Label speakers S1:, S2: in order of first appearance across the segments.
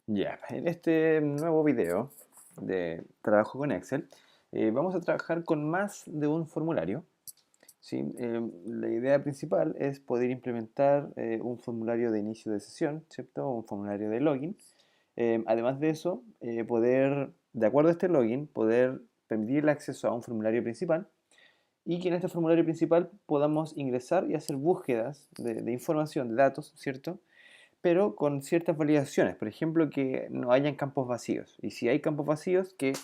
S1: Ya, en este nuevo video de trabajo con Excel, vamos a trabajar con más de un formulario. ¿Sí? La idea principal es poder implementar un formulario de inicio de sesión, ¿cierto? Un formulario de login. Además de eso, poder, de acuerdo a este login, poder permitir el acceso a un formulario principal y que en este formulario principal podamos ingresar y hacer búsquedas de información, de datos, ¿cierto? Pero con ciertas validaciones. Por ejemplo, que no hayan campos vacíos. Y si hay campos vacíos, que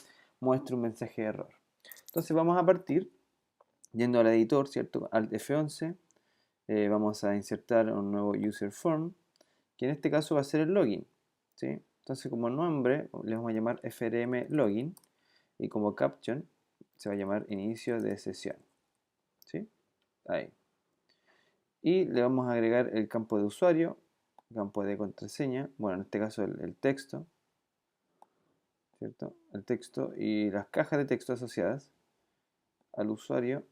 S1: muestre un mensaje de error. Entonces vamos a partir yendo al editor, ¿cierto? Alt F11. Vamos a insertar un nuevo user form, que en este caso va a ser el login. ¿Sí? Entonces como nombre le vamos a llamar frm login y como caption se va a llamar inicio de sesión. ¿Sí? Ahí. Y le vamos a agregar el campo de usuario, campo de contraseña, bueno, en este caso el texto, ¿cierto? El texto y las cajas de texto asociadas al usuario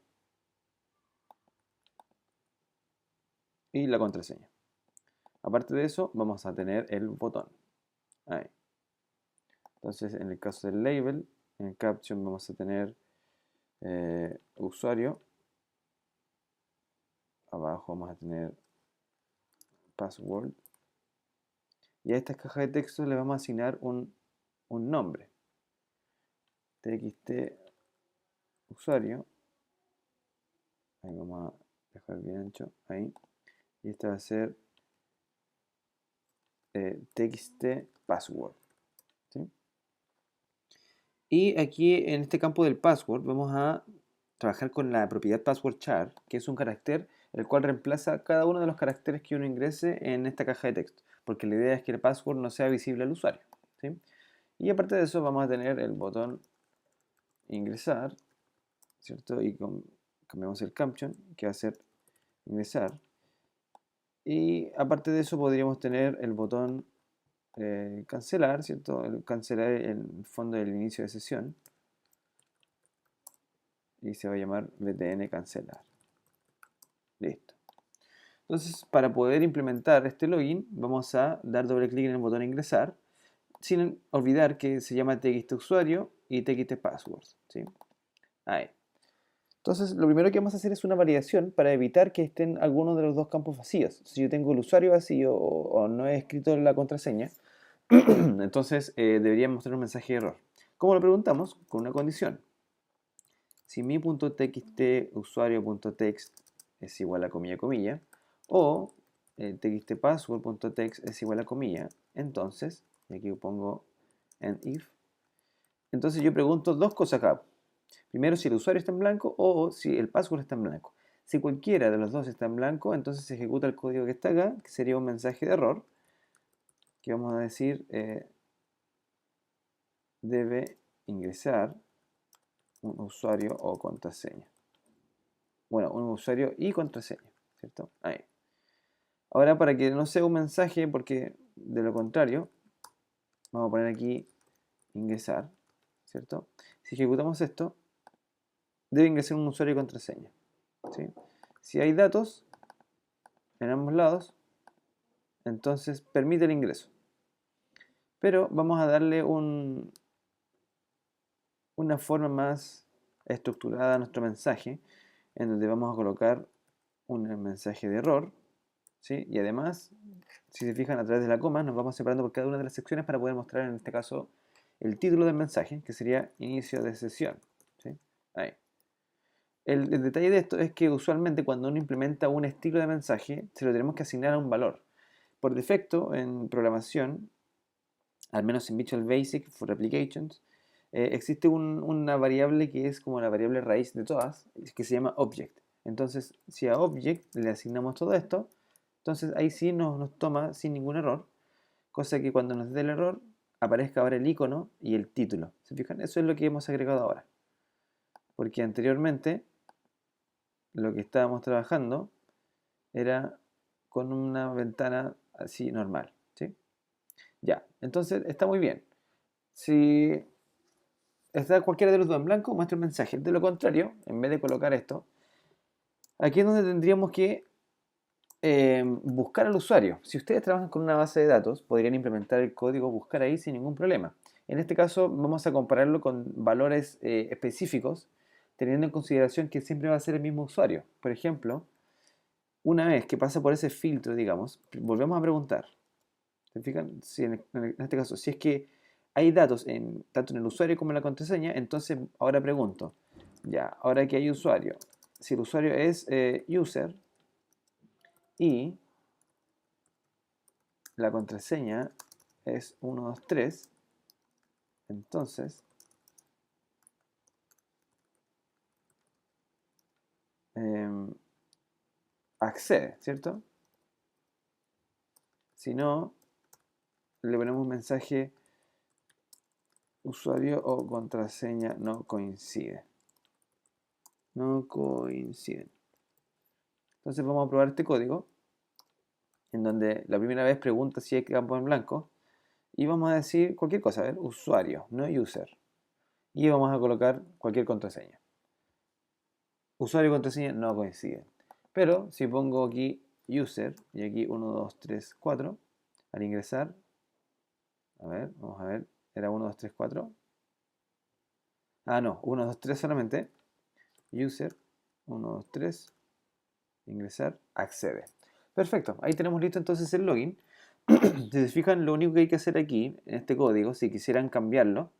S1: y la contraseña. Aparte de eso, vamos a tener el botón. Ahí. Entonces, en el caso del label, en el caption vamos a tener usuario. Abajo vamos a tener password. Y a estas cajas de texto le vamos a asignar un nombre. txt usuario. Ahí vamos a dejar bien ancho. Ahí. Y esta va a ser txt password. ¿Sí? Y aquí en este campo del password vamos a trabajar con la propiedad password char, que es un carácter el cual reemplaza cada uno de los caracteres que uno ingrese en esta caja de texto, porque la idea es que el password no sea visible al usuario. ¿Sí? Y aparte de eso vamos a tener el botón ingresar, ¿cierto? Y cambiamos el caption, que va a ser ingresar. Y aparte de eso podríamos tener el botón cancelar, ¿cierto? Cancelar el fondo del inicio de sesión. Y se va a llamar btn cancelar. Listo. Entonces, para poder implementar este login, vamos a dar doble clic en el botón ingresar, sin olvidar que se llama txtusuario y txtpasswords. ¿Sí? Ahí. Entonces, lo primero que vamos a hacer es una validación para evitar que estén algunos de los dos campos vacíos. Si yo tengo el usuario vacío o no he escrito la contraseña, entonces debería mostrar un mensaje de error. ¿Cómo lo preguntamos? Con una condición. Si mi.txt usuario.text es igual a comilla comilla, o txtpassword.text es igual a comilla, entonces, y aquí pongo en if, entonces yo pregunto dos cosas acá. Primero, si el usuario está en blanco o si el password está en blanco. Si cualquiera de los dos está en blanco, entonces se ejecuta el código que está acá, que sería un mensaje de error, que vamos a decir debe ingresar un usuario o contraseña. Bueno, un usuario y contraseña, ¿cierto? Ahí. Ahora, para que no sea un mensaje, porque de lo contrario, vamos a poner aquí ingresar, ¿cierto? Si ejecutamos esto, debe ingresar un usuario y contraseña, ¿sí? Si hay datos en ambos lados, entonces permite el ingreso. Pero vamos a darle una forma más estructurada a nuestro mensaje, en donde vamos a colocar un mensaje de error, ¿sí? Y además, si se fijan a través de la coma, nos vamos separando por cada una de las secciones para poder mostrar en este caso el título del mensaje, que sería inicio de sesión. ¿Sí? Ahí. El detalle de esto es que usualmente cuando uno implementa un estilo de mensaje, se lo tenemos que asignar a un valor. Por defecto, en programación, al menos en Visual Basic for Applications, existe una variable que es como la variable raíz de todas, que se llama object. Entonces, si a object le asignamos todo esto, entonces ahí sí nos toma sin ningún error, cosa que cuando nos dé el error aparezca ahora el icono y el título. ¿Se fijan? Eso es lo que hemos agregado ahora. Porque anteriormente lo que estábamos trabajando era con una ventana así normal. ¿Sí? Ya, entonces está muy bien. Si está cualquiera de los dos en blanco, muestra un mensaje. De lo contrario, en vez de colocar esto, aquí es donde tendríamos que buscar al usuario. Si ustedes trabajan con una base de datos, podrían implementar el código buscar ahí sin ningún problema. En este caso vamos a compararlo con valores específicos, teniendo en consideración que siempre va a ser el mismo usuario. Por ejemplo, una vez que pasa por ese filtro, digamos, volvemos a preguntar. ¿Se fijan? Si en este caso, si es que hay datos tanto en el usuario como en la contraseña, entonces ahora pregunto, ya, ahora que hay usuario, si el usuario es user y la contraseña es 123, entonces em, accede, ¿cierto? Si no, le ponemos un mensaje usuario o contraseña no coincide. No coinciden. Entonces vamos a probar este código, en donde la primera vez pregunta si hay campo en blanco, y vamos a decir cualquier cosa, a ver, usuario, no user. Y vamos a colocar cualquier contraseña. Usuario y contraseña no coinciden. Pero si pongo aquí user y aquí 1, 2, 3, 4, al ingresar, a ver, vamos a ver, era 1, 2, 3, 4. Ah, no, 1, 2, 3 solamente. User, 1, 2, 3, ingresar, accede. Perfecto, ahí tenemos listo entonces el login. Si se fijan, lo único que hay que hacer aquí, en este código, si quisieran cambiarlo,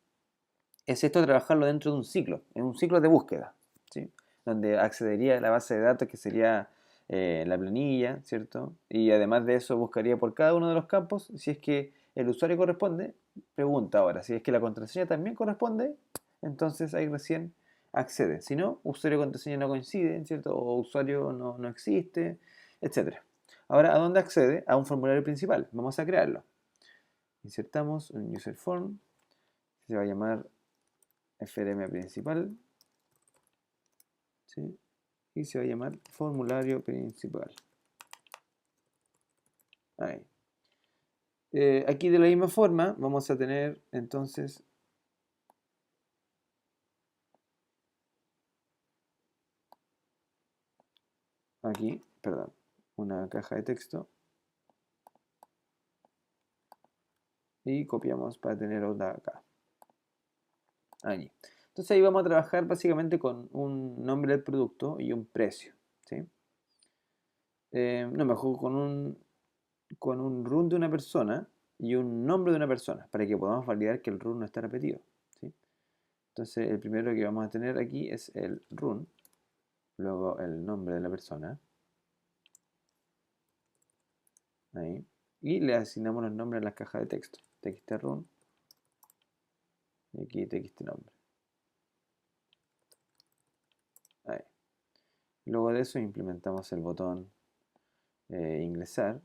S1: es esto trabajarlo dentro de un ciclo, en un ciclo de búsqueda, ¿sí? Donde accedería a la base de datos que sería la planilla, ¿cierto? Y además de eso buscaría por cada uno de los campos, si es que el usuario corresponde, pregunta ahora, si es que la contraseña también corresponde, entonces ahí recién accede. Si no, usuario y contraseña no coinciden, ¿cierto? O usuario no existe, etcétera. Ahora, ¿a dónde accede? A un formulario principal. Vamos a crearlo. Insertamos un user form, se va a llamar FRM principal, ¿sí? Y se va a llamar formulario principal. Ahí. Aquí de la misma forma vamos a tener entonces aquí, perdón, una caja de texto y copiamos para tener otra acá. Allí. Entonces ahí vamos a trabajar básicamente con un nombre del producto y un precio, ¿sí? No, mejor con un run de una persona y un nombre de una persona para que podamos validar que el run no está repetido, ¿sí? Entonces el primero que vamos a tener aquí es el run, luego el nombre de la persona, ahí, y le asignamos los nombres a las cajas de texto, txt-run y aquí txt-nombre, ahí. Luego de eso implementamos el botón ingresar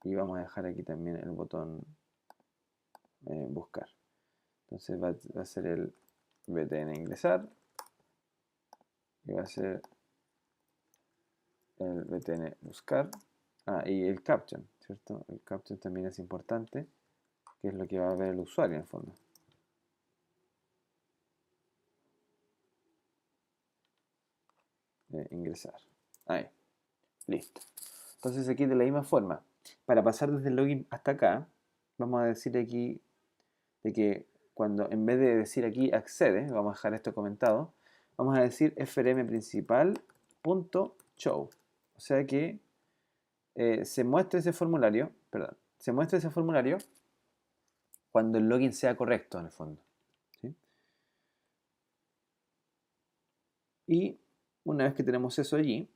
S1: y vamos a dejar aquí también el botón buscar. Entonces va a ser el btn ingresar y va a ser el btn buscar. Ah, y el caption, ¿cierto? El caption también es importante, que es lo que va a ver el usuario en el fondo. Ingresar. Ahí, listo. Entonces aquí de la misma forma, para pasar desde el login hasta acá, vamos a decir aquí de que cuando en vez de decir aquí accede, vamos a dejar esto comentado, vamos a decir frm principal.show. O sea que se muestra ese formulario, perdón, se muestra ese formulario cuando el login sea correcto en el fondo, ¿sí? Y una vez que tenemos eso allí,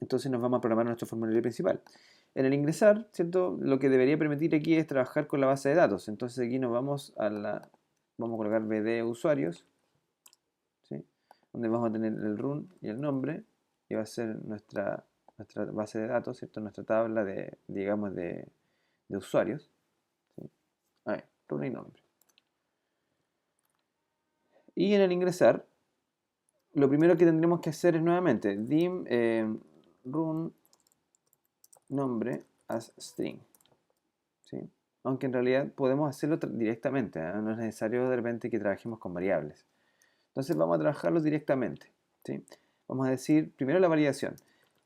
S1: entonces nos vamos a programar nuestro formulario principal. En el ingresar, ¿cierto? Lo que debería permitir aquí es trabajar con la base de datos. Entonces aquí nos vamos vamos a colocar bd usuarios, ¿sí? Donde vamos a tener el run y el nombre, y va a ser nuestra base de datos, ¿cierto? Nuestra tabla de, digamos, de usuarios, ¿sí? Ahí, run y nombre. Y en el ingresar, lo primero que tendremos que hacer es nuevamente dim run nombre as string, ¿sí? Aunque en realidad podemos hacerlo directamente, ¿eh? No es necesario de repente que trabajemos con variables. Entonces vamos a trabajarlos directamente, ¿sí? Vamos a decir primero la validación.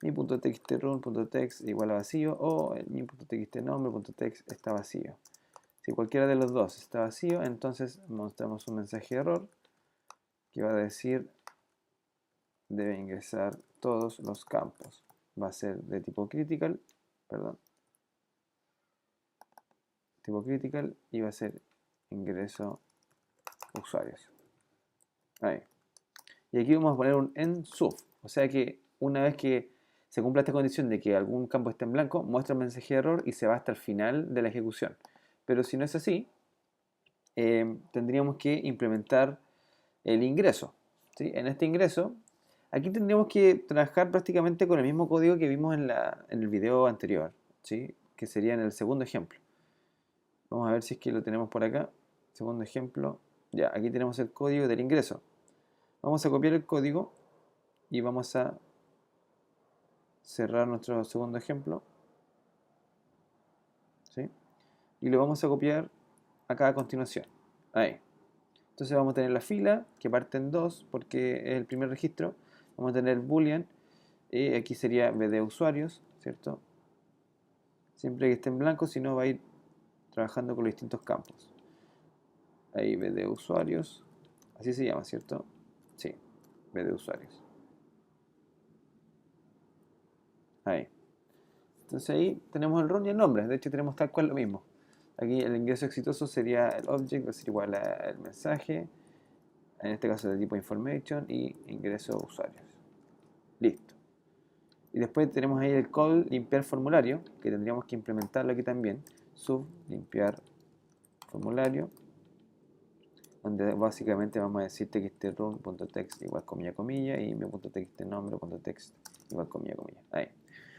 S1: mi.txt run.text igual a vacío, o el mi.txt nombre.text está vacío. Si cualquiera de los dos está vacío, entonces mostramos un mensaje de error que va a decir debe ingresar todos los campos. Va a ser de tipo critical, perdón, tipo critical, y va a ser ingreso usuarios. Ahí. Y aquí vamos a poner un endsub, o sea que una vez que se cumpla esta condición de que algún campo esté en blanco, muestra un mensaje de error y se va hasta el final de la ejecución. Pero si no es así, tendríamos que implementar el ingreso, ¿sí? En este ingreso, aquí tendríamos que trabajar prácticamente con el mismo código que vimos en el video anterior, ¿sí? Que sería en el segundo ejemplo. Vamos a ver si es que lo tenemos por acá. Segundo ejemplo. Ya, aquí tenemos el código del ingreso. Vamos a copiar el código y vamos a cerrar nuestro segundo ejemplo, ¿sí? Y lo vamos a copiar acá a continuación. Ahí. Entonces vamos a tener la fila que parte en 2 porque es el primer registro. Vamos a tener boolean y aquí sería bd usuarios, ¿cierto? Siempre que esté en blanco, si no va a ir trabajando con los distintos campos. Ahí bd usuarios, así se llama, ¿cierto? Sí, bd usuarios. Ahí. Entonces ahí tenemos el run y el nombre. De hecho tenemos tal cual lo mismo. Aquí el ingreso exitoso sería el object, va a ser igual al mensaje. En este caso de tipo information y ingreso usuarios. Listo. Y después tenemos ahí el call limpiar formulario, que tendríamos que implementarlo aquí también. Sub limpiar formulario, donde básicamente vamos a decir txt_run.text igual comilla comilla y mi.txt nombre.text igual comilla comilla. Ahí.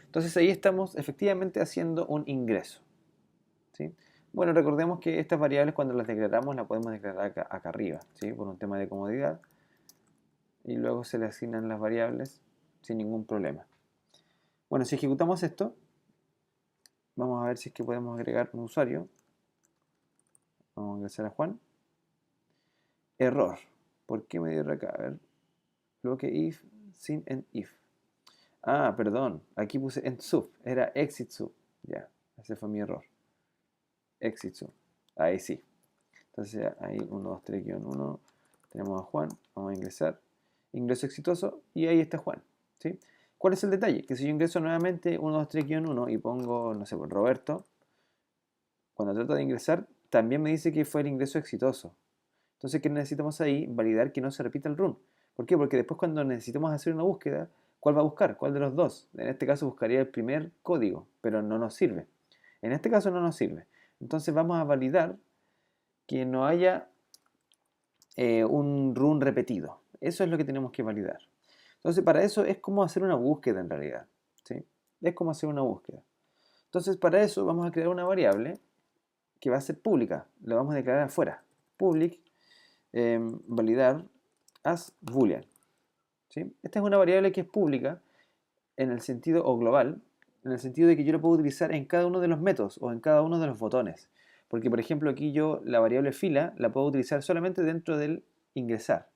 S1: Entonces ahí estamos efectivamente haciendo un ingreso, ¿sí? Bueno, recordemos que estas variables cuando las declaramos las podemos declarar acá arriba, ¿sí? Por un tema de comodidad. Y luego se le asignan las variables sin ningún problema. Bueno, si ejecutamos esto, vamos a ver si es que podemos agregar un usuario. Vamos a ingresar a Juan. Error. ¿Por qué me dio error acá? A ver. Bloque if sin end if. Ah, perdón. Aquí puse end sub. Era exit sub. Ya, ese fue mi error. Exit sub. Ahí sí. Entonces ahí 1, 2, 3, 1. Tenemos a Juan. Vamos a ingresar. Ingreso exitoso. Y ahí está Juan. ¿Sí? ¿Cuál es el detalle? Que si yo ingreso nuevamente 1, 2, 3, 1 y pongo, no sé, por Roberto, cuando trato de ingresar, también me dice que fue el ingreso exitoso. Entonces, ¿qué necesitamos ahí? Validar que no se repita el run. ¿Por qué? Porque después cuando necesitemos hacer una búsqueda, ¿cuál va a buscar? ¿Cuál de los dos? En este caso buscaría el primer código, pero no nos sirve. En este caso no nos sirve. Entonces vamos a validar que no haya un run repetido. Eso es lo que tenemos que validar. Entonces, para eso es como hacer una búsqueda en realidad, ¿sí? Es como hacer una búsqueda. Entonces, para eso vamos a crear una variable que va a ser pública. La vamos a declarar afuera. Public, validar as boolean, ¿sí? Esta es una variable que es pública en el sentido, o global, en el sentido de que yo la puedo utilizar en cada uno de los métodos o en cada uno de los botones. Porque, por ejemplo, aquí yo la variable fila la puedo utilizar solamente dentro del ingresar,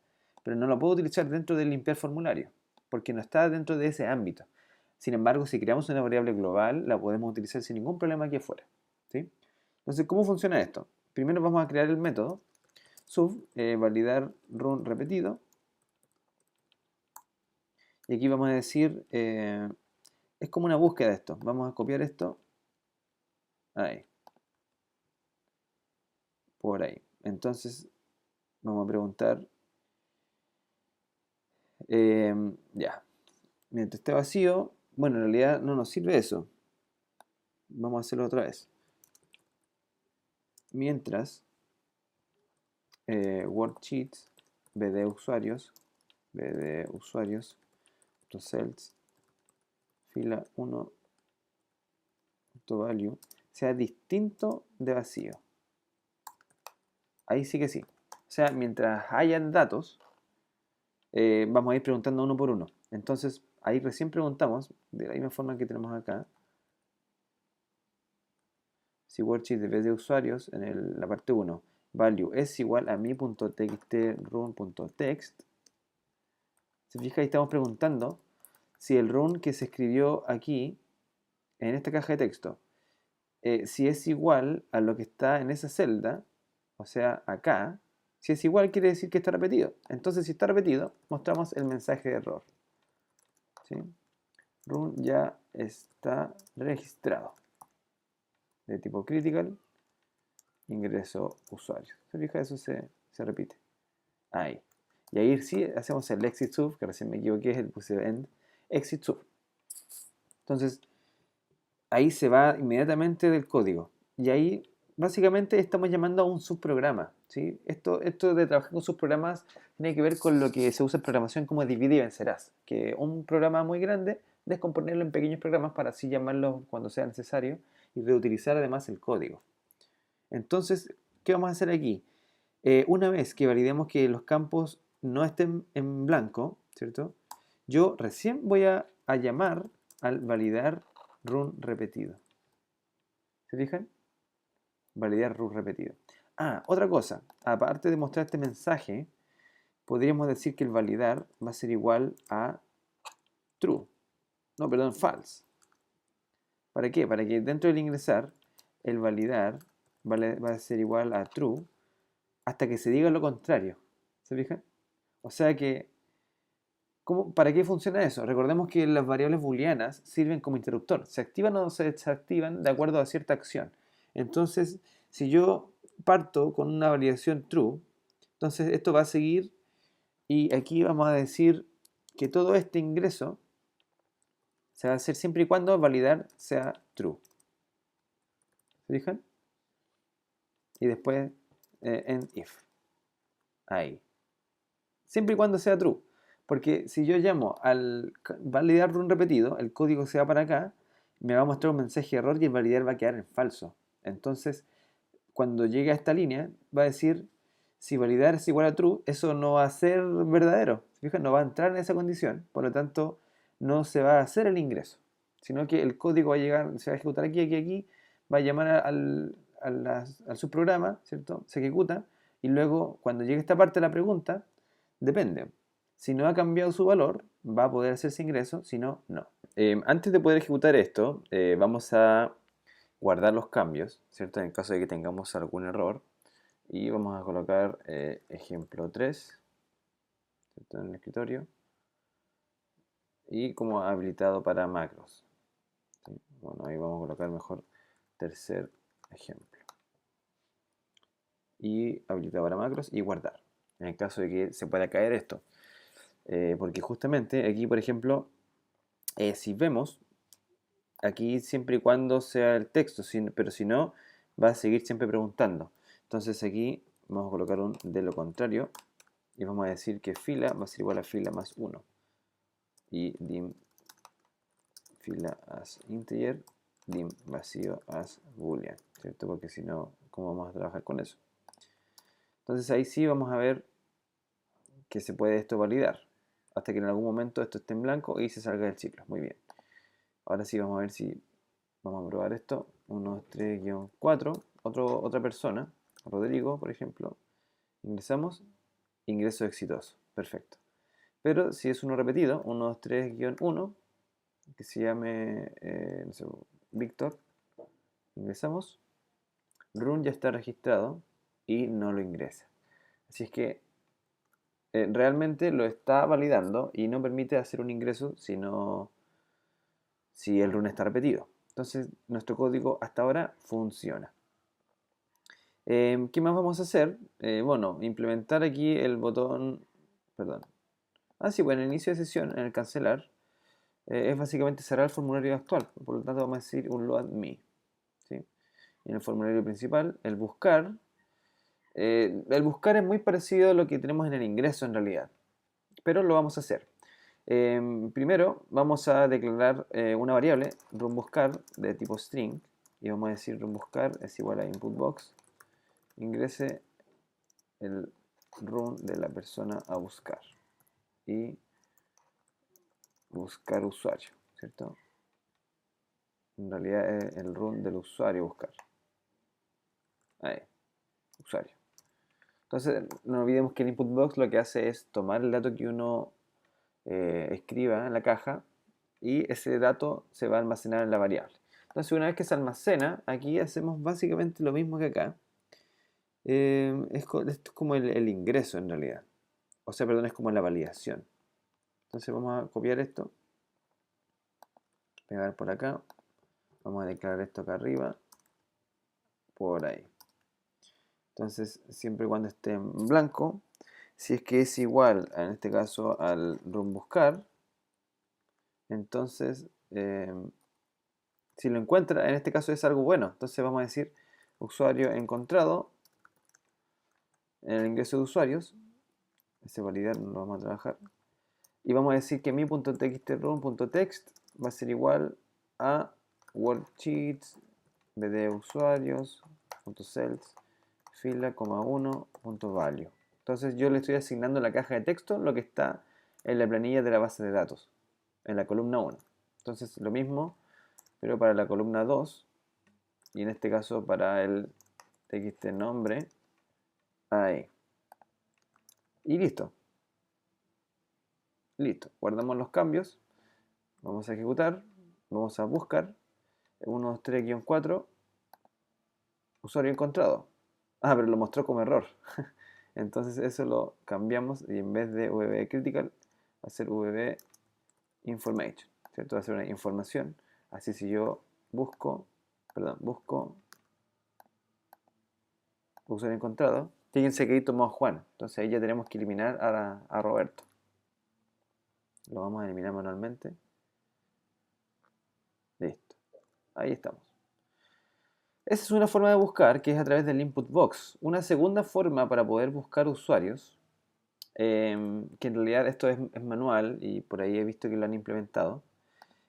S1: pero no la puedo utilizar dentro del limpiar formulario, porque no está dentro de ese ámbito. Sin embargo, si creamos una variable global, la podemos utilizar sin ningún problema aquí afuera, ¿sí? Entonces, ¿cómo funciona esto? Primero vamos a crear el método sub, validar run repetido, y aquí vamos a decir, es como una búsqueda de esto. Vamos a copiar esto, ahí, por ahí. Entonces, vamos a preguntar, ya, mientras esté vacío, bueno, en realidad no nos sirve eso. Vamos a hacerlo otra vez. Mientras, worksheets, bd usuarios, cells, fila 1, value, sea distinto de vacío. Ahí sí que sí. O sea, mientras hayan datos, vamos a ir preguntando uno por uno. Entonces, ahí recién preguntamos, de la misma forma que tenemos acá, si worksheet de vez de usuarios, en la parte 1, value es igual a mi.txt run.text. Se fija, ahí estamos preguntando si el run que se escribió aquí, en esta caja de texto, si es igual a lo que está en esa celda, o sea, acá, si es igual quiere decir que está repetido. Entonces, si está repetido, mostramos el mensaje de error. ¿Sí? Run ya está registrado. De tipo critical, ingreso usuario. ¿Se fija? Eso se repite. Ahí. Y ahí sí hacemos el exit sub, que recién me equivoqué, es el puse end, exit sub. Entonces, ahí se va inmediatamente del código. Y ahí básicamente estamos llamando a un subprograma. ¿Sí? Esto de trabajar con subprogramas tiene que ver con lo que se usa en programación como divide y vencerás. Que un programa muy grande, descomponerlo en pequeños programas para así llamarlo cuando sea necesario y reutilizar además el código. Entonces, ¿qué vamos a hacer aquí? Una vez que validemos que los campos no estén en blanco, ¿cierto? Yo recién voy a llamar al validar run repetido. ¿Se fijan? Validar run repetido. Ah, otra cosa. Aparte de mostrar este mensaje, podríamos decir que el validar va a ser igual a true. No, perdón, false. ¿Para qué? Para que dentro del ingresar, el validar va a ser igual a true hasta que se diga lo contrario. ¿Se fijan? O sea que, ¿para qué funciona eso? Recordemos que las variables booleanas sirven como interruptor. Se activan o se desactivan de acuerdo a cierta acción. Entonces, si yo parto con una validación true, entonces esto va a seguir y aquí vamos a decir que todo este ingreso se va a hacer siempre y cuando validar sea true. ¿Se fijan? Y después end if. Ahí. Siempre y cuando sea true. Porque si yo llamo al validar run repetido, el código se va para acá, me va a mostrar un mensaje de error y el validar va a quedar en falso. Entonces, cuando llegue a esta línea, va a decir, si validar es igual a true, eso no va a ser verdadero. ¿Se fijan? No va a entrar en esa condición, por lo tanto, no se va a hacer el ingreso. Sino que el código va a llegar, se va a ejecutar aquí, aquí, aquí, va a llamar al subprograma, ¿cierto? Se ejecuta, y luego, cuando llegue esta parte de la pregunta, depende. Si no ha cambiado su valor, va a poder hacerse ingreso, si no, no. Antes de poder ejecutar esto, vamos a guardar los cambios, ¿cierto? En caso de que tengamos algún error. Y vamos a colocar ejemplo 3, ¿cierto? En el escritorio. Y como habilitado para macros. ¿Sí? Bueno, ahí vamos a colocar mejor tercer ejemplo. Y habilitado para macros y guardar. En el caso de que se pueda caer esto. Porque justamente aquí, por ejemplo, si vemos, aquí siempre y cuando sea el texto, pero si no, va a seguir siempre preguntando. Entonces aquí vamos a colocar un de lo contrario y vamos a decir que fila va a ser igual a fila más 1 y dim fila as integer, dim vacío as boolean, ¿cierto? Porque si no, ¿cómo vamos a trabajar con eso? Entonces ahí sí vamos a ver que se puede esto validar hasta que en algún momento esto esté en blanco y se salga del ciclo. Muy bien. Ahora sí vamos a ver si vamos a probar esto. 1, 3, 4. Otra persona, Rodrigo, por ejemplo. Ingresamos. Ingreso exitoso. Perfecto. Pero si es uno repetido, 1, 2, 3, 1, que se llame no sé, Víctor, ingresamos. Run ya está registrado y no lo ingresa. Así es que realmente lo está validando y no permite hacer un ingreso si el run está repetido. Entonces nuestro código hasta ahora funciona. ¿Qué más vamos a hacer? Bueno, implementar aquí el botón, perdón. Sí, bueno, en el inicio de sesión, en el cancelar, es básicamente cerrar el formulario actual. Por lo tanto, vamos a decir un load me. ¿Sí? Y en el formulario principal, el buscar. El buscar es muy parecido a lo que tenemos en el ingreso en realidad, pero lo vamos a hacer. Primero vamos a declarar una variable, runBuscar, de tipo string, y vamos a decir runBuscar es igual a inputBox, ingrese el run de la persona a buscar y buscar usuario, ¿cierto? En realidad es el run del usuario buscar. Ahí, usuario. Entonces, no olvidemos que el input box lo que hace es tomar el dato que uno escriba en la caja y ese dato se va a almacenar en la variable. Entonces, una vez que se almacena, aquí hacemos básicamente lo mismo que acá. Esto es como el ingreso en realidad. O sea, perdón, es como la validación. Entonces vamos a copiar esto, pegar por acá, vamos a declarar esto acá arriba, por ahí. Entonces, siempre y cuando esté en blanco, si es que es igual, en este caso, al run buscar, entonces, si lo encuentra, en este caso es algo bueno. Entonces vamos a decir usuario encontrado en el ingreso de usuarios. Ese validar no lo vamos a trabajar. Y vamos a decir que mi.txtrun.text va a ser igual a worksheets, bd usuarios, .cells, fila, 1, .value. Entonces yo le estoy asignando la caja de texto lo que está en la planilla de la base de datos, en la columna 1. Entonces lo mismo, pero para la columna 2, y en este caso para el txt nombre, ahí. Y listo. Listo. Guardamos los cambios. Vamos a ejecutar. Vamos a buscar. 1, 2, 3-4. Usuario encontrado. Ah, pero lo mostró como error. Entonces eso lo cambiamos y en vez de vbcritical va a ser vbinformation. ¿Cierto? Va a ser una información. Así si yo busco usuario encontrado, fíjense que ahí tomó a Juan. Entonces ahí ya tenemos que eliminar a Roberto. Lo vamos a eliminar manualmente. Listo. Ahí estamos. Esa es una forma de buscar, que es a través del input box. Una segunda forma para poder buscar usuarios, que en realidad esto es manual y por ahí he visto que lo han implementado,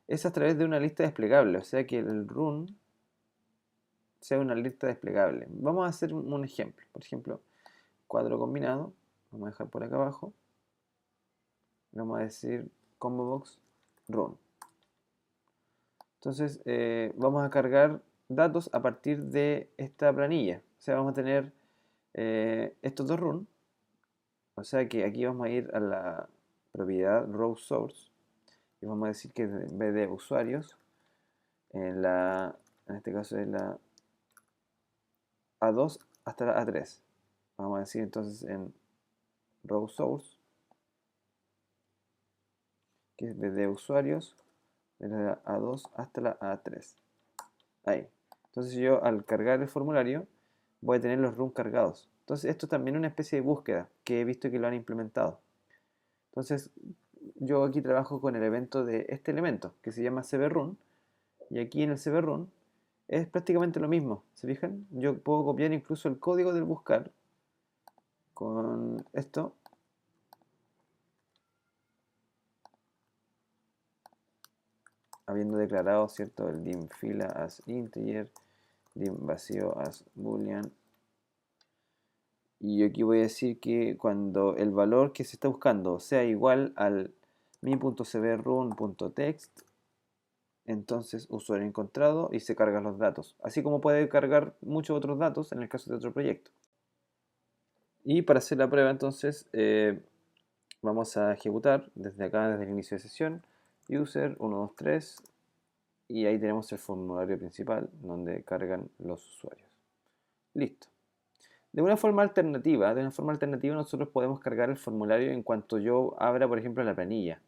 S1: es a través de una lista desplegable. O sea que el run sea una lista desplegable. Vamos a hacer un ejemplo. Por ejemplo, cuadro combinado. Vamos a dejar por acá abajo. Vamos a decir combo box run. Entonces vamos a cargar datos a partir de esta planilla. O sea, vamos a tener estos dos run. O sea que aquí vamos a ir a la propiedad row source y vamos a decir que en vez de usuarios, en este caso es la A2 hasta la A3. Vamos a decir entonces en row source que es de usuarios de la A2 hasta la A3. Ahí. Entonces yo al cargar el formulario voy a tener los run cargados. Entonces esto también es una especie de búsqueda que he visto que lo han implementado. Entonces yo aquí trabajo con el evento de este elemento que se llama cbrun y aquí en el cbrun es prácticamente lo mismo. ¿Se fijan? Yo puedo copiar incluso el código del buscar con esto. Habiendo declarado, ¿cierto? El dim fila as integer, dim vacío as boolean. Y yo aquí voy a decir que cuando el valor que se está buscando sea igual al mi.cbrun.text, entonces usuario encontrado y se cargan los datos. Así como puede cargar muchos otros datos en el caso de otro proyecto. Y para hacer la prueba entonces vamos a ejecutar desde acá, desde el inicio de sesión, user 123 y ahí tenemos el formulario principal donde cargan los usuarios. Listo. De una forma alternativa, nosotros podemos cargar el formulario en cuanto yo abra, por ejemplo, la planilla.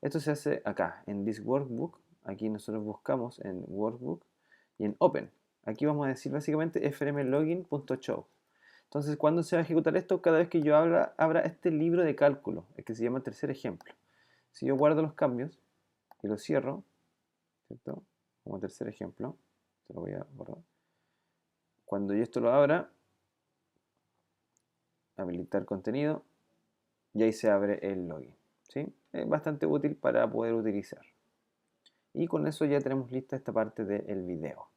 S1: Esto se hace acá, en This Workbook. Aquí nosotros buscamos en Workbook y en Open. Aquí vamos a decir básicamente frmlogin.show. Entonces, ¿cuándo se va a ejecutar esto? Cada vez que yo abra este libro de cálculo, el que se llama tercer ejemplo. Si yo guardo los cambios y los cierro, ¿cierto? Como tercer ejemplo, se lo voy a borrar. Cuando yo esto lo abra, habilitar contenido y ahí se abre el login. ¿Sí? Es bastante útil para poder utilizar. Y con eso ya tenemos lista esta parte del video.